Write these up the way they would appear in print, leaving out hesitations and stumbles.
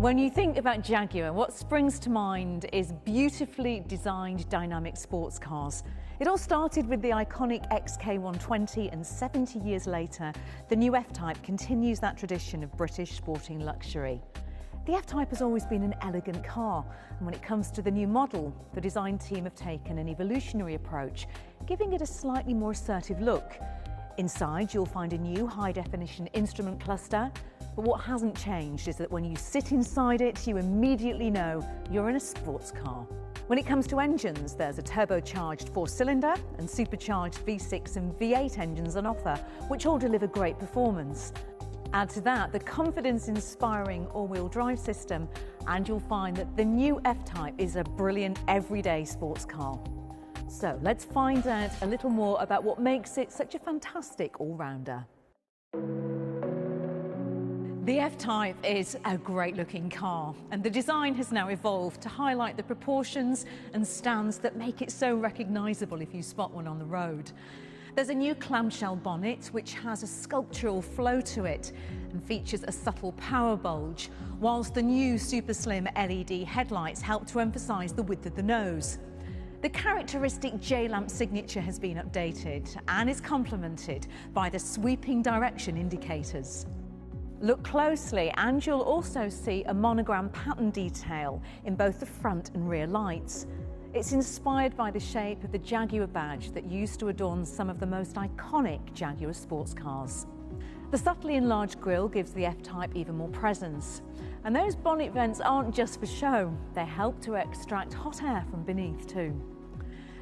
When you think about Jaguar, what springs to mind is beautifully designed dynamic sports cars. It all started with the iconic XK120, and 70 years later, the new F-Type continues that tradition of British sporting luxury. The F-Type has always been an elegant car, and when it comes to the new model, the design team have taken an evolutionary approach, giving it a slightly more assertive look. Inside, you'll find a new high-definition instrument cluster, but what hasn't changed is that when you sit inside it, you immediately know you're in a sports car. When it comes to engines, there's a turbocharged 4-cylinder and supercharged V6 and V8 engines on offer, which all deliver great performance. Add to that the confidence-inspiring all-wheel drive system, and you'll find that the new F-Type is a brilliant everyday sports car. So let's find out a little more about what makes it such a fantastic all-rounder. The F-Type is a great-looking car, and the design has now evolved to highlight the proportions and stands that make it so recognisable if you spot one on the road. There's a new clamshell bonnet which has a sculptural flow to it and features a subtle power bulge, whilst the new super slim LED headlights help to emphasise the width of the nose. The characteristic J-lamp signature has been updated and is complemented by the sweeping direction indicators. Look closely and you'll also see a monogram pattern detail in both the front and rear lights. It's inspired by the shape of the Jaguar badge that used to adorn some of the most iconic Jaguar sports cars. The subtly enlarged grille gives the F-Type even more presence. And those bonnet vents aren't just for show, they help to extract hot air from beneath too.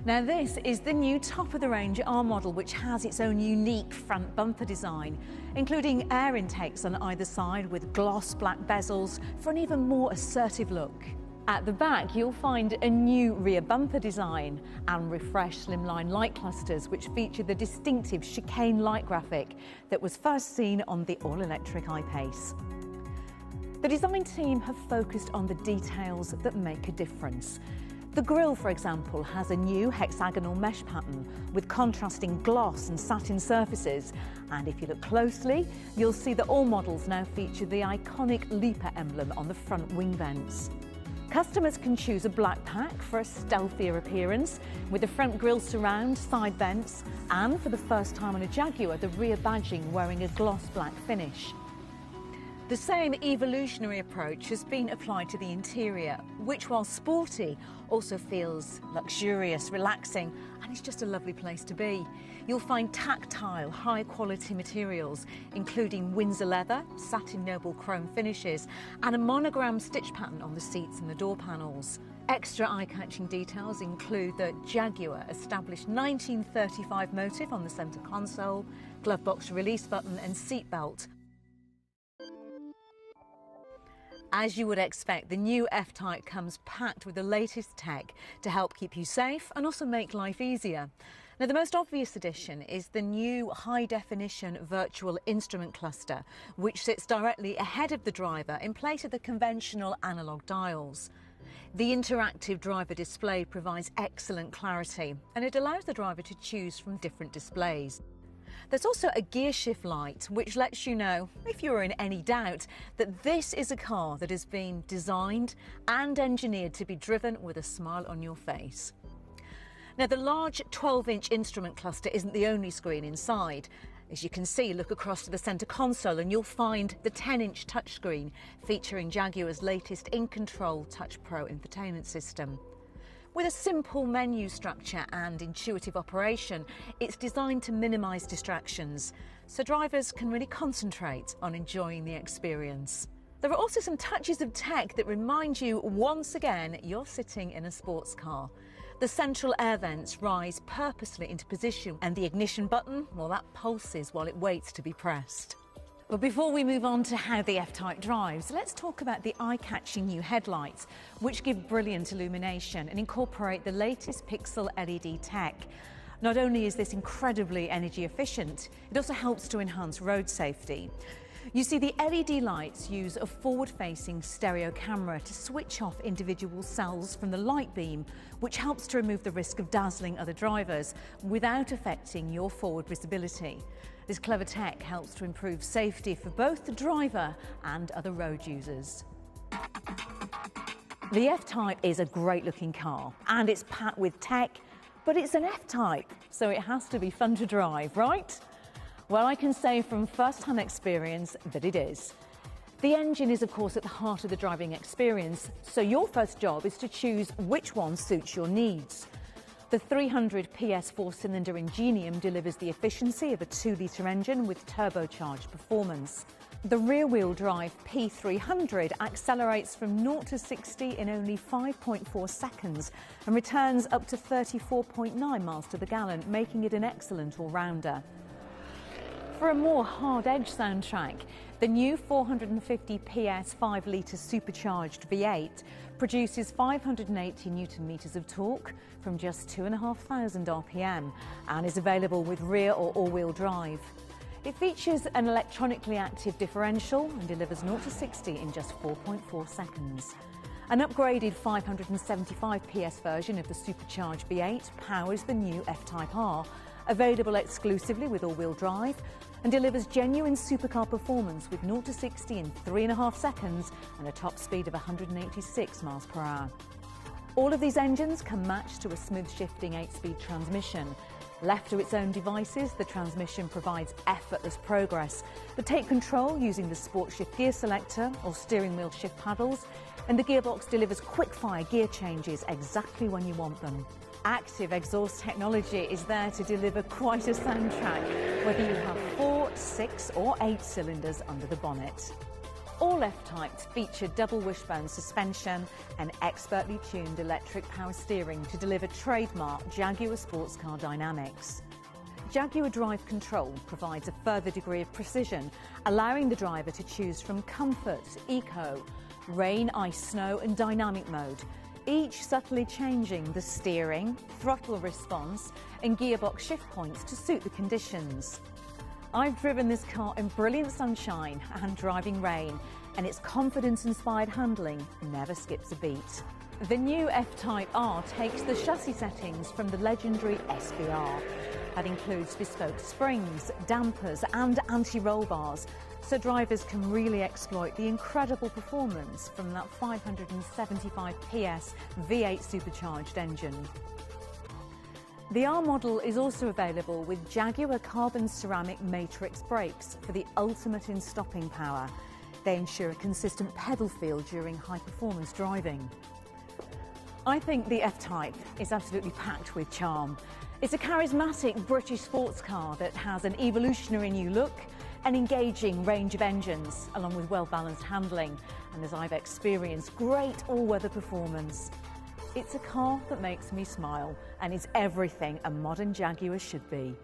Now this is the new top-of-the-range R model, which has its own unique front bumper design, including air intakes on either side with gloss black bezels for an even more assertive look. At the back, you'll find a new rear bumper design and refreshed slimline light clusters, which feature the distinctive chicane light graphic that was first seen on the all-electric I-Pace. The design team have focused on the details that make a difference. The grille, for example, has a new hexagonal mesh pattern with contrasting gloss and satin surfaces. And if you look closely, you'll see that all models now feature the iconic Leaper emblem on the front wing vents. Customers can choose a black pack for a stealthier appearance, with the front grille surround, side vents, and for the first time on a Jaguar, the rear badging wearing a gloss black finish. The same evolutionary approach has been applied to the interior, which, while sporty, also feels luxurious, relaxing, and it's just a lovely place to be. You'll find tactile, high-quality materials, including Windsor leather, satin noble chrome finishes, and a monogram stitch pattern on the seats and the door panels. Extra eye-catching details include the Jaguar established 1935 motif on the centre console, glove box release button and seat belt. As you would expect, the new F-Type comes packed with the latest tech to help keep you safe and also make life easier. Now, the most obvious addition is the new high-definition virtual instrument cluster, which sits directly ahead of the driver in place of the conventional analogue dials. The interactive driver display provides excellent clarity, and it allows the driver to choose from different displays. There's also a gear shift light, which lets you know, if you're in any doubt, that this is a car that has been designed and engineered to be driven with a smile on your face. Now, the large 12-inch instrument cluster isn't the only screen inside. As you can see, look across to the centre console and you'll find the 10-inch touchscreen featuring Jaguar's latest InControl Touch Pro infotainment system. With a simple menu structure and intuitive operation, it's designed to minimise distractions, so drivers can really concentrate on enjoying the experience. There are also some touches of tech that remind you once again you're sitting in a sports car. The central air vents rise purposely into position, and the ignition button, well, that pulses while it waits to be pressed. But before we move on to how the F-Type drives, let's talk about the eye-catching new headlights, which give brilliant illumination and incorporate the latest pixel LED tech. Not only is this incredibly energy efficient, it also helps to enhance road safety. You see, the LED lights use a forward-facing stereo camera to switch off individual cells from the light beam, which helps to remove the risk of dazzling other drivers without affecting your forward visibility. This clever tech helps to improve safety for both the driver and other road users. The F-Type is a great looking car and it's packed with tech, but it's an F-Type, so it has to be fun to drive, right? Well, I can say from first-hand experience that it is. The engine is, of course, at the heart of the driving experience, so your first job is to choose which one suits your needs. The 300 PS four-cylinder Ingenium delivers the efficiency of a 2-litre engine with turbocharged performance. The rear-wheel drive P300 accelerates from 0 to 60 in only 5.4 seconds and returns up to 34.9 miles to the gallon, making it an excellent all-rounder. For a more hard-edge soundtrack, the new 450 PS 5-litre supercharged V8 produces 580 Nm of torque from just 2,500 RPM and is available with rear or all-wheel drive. It features an electronically active differential and delivers 0 to 60 in just 4.4 seconds. An upgraded 575 PS version of the supercharged V8 powers the new F-Type R, available exclusively with all-wheel drive, and delivers genuine supercar performance with 0 to 60 in 3.5 seconds and a top speed of 186 miles per hour. All of these engines can match to a smooth shifting 8-speed transmission. Left to its own devices, the transmission provides effortless progress, but take control using the Sport Shift gear selector or steering wheel shift paddles, and the gearbox delivers quick-fire gear changes exactly when you want them. Active exhaust technology is there to deliver quite a soundtrack, whether you have 4, 6 or 8 cylinders under the bonnet. All F-Types feature double wishbone suspension and expertly tuned electric power steering to deliver trademark Jaguar sports car dynamics. Jaguar Drive Control provides a further degree of precision, allowing the driver to choose from comfort, eco, rain, ice, snow and dynamic mode, each subtly changing the steering, throttle response and gearbox shift points to suit the conditions. I've driven this car in brilliant sunshine and driving rain, and its confidence-inspired handling never skips a beat. The new F-Type R takes the chassis settings from the legendary SVR. That includes bespoke springs, dampers and anti-roll bars, so drivers can really exploit the incredible performance from that 575 PS V8 supercharged engine. The R model is also available with Jaguar carbon ceramic matrix brakes for the ultimate in stopping power. They ensure a consistent pedal feel during high-performance driving. I think the F-Type is absolutely packed with charm. It's a charismatic British sports car that has an evolutionary new look, an engaging range of engines, along with well-balanced handling, and as I've experienced, great all-weather performance. It's a car that makes me smile and is everything a modern Jaguar should be.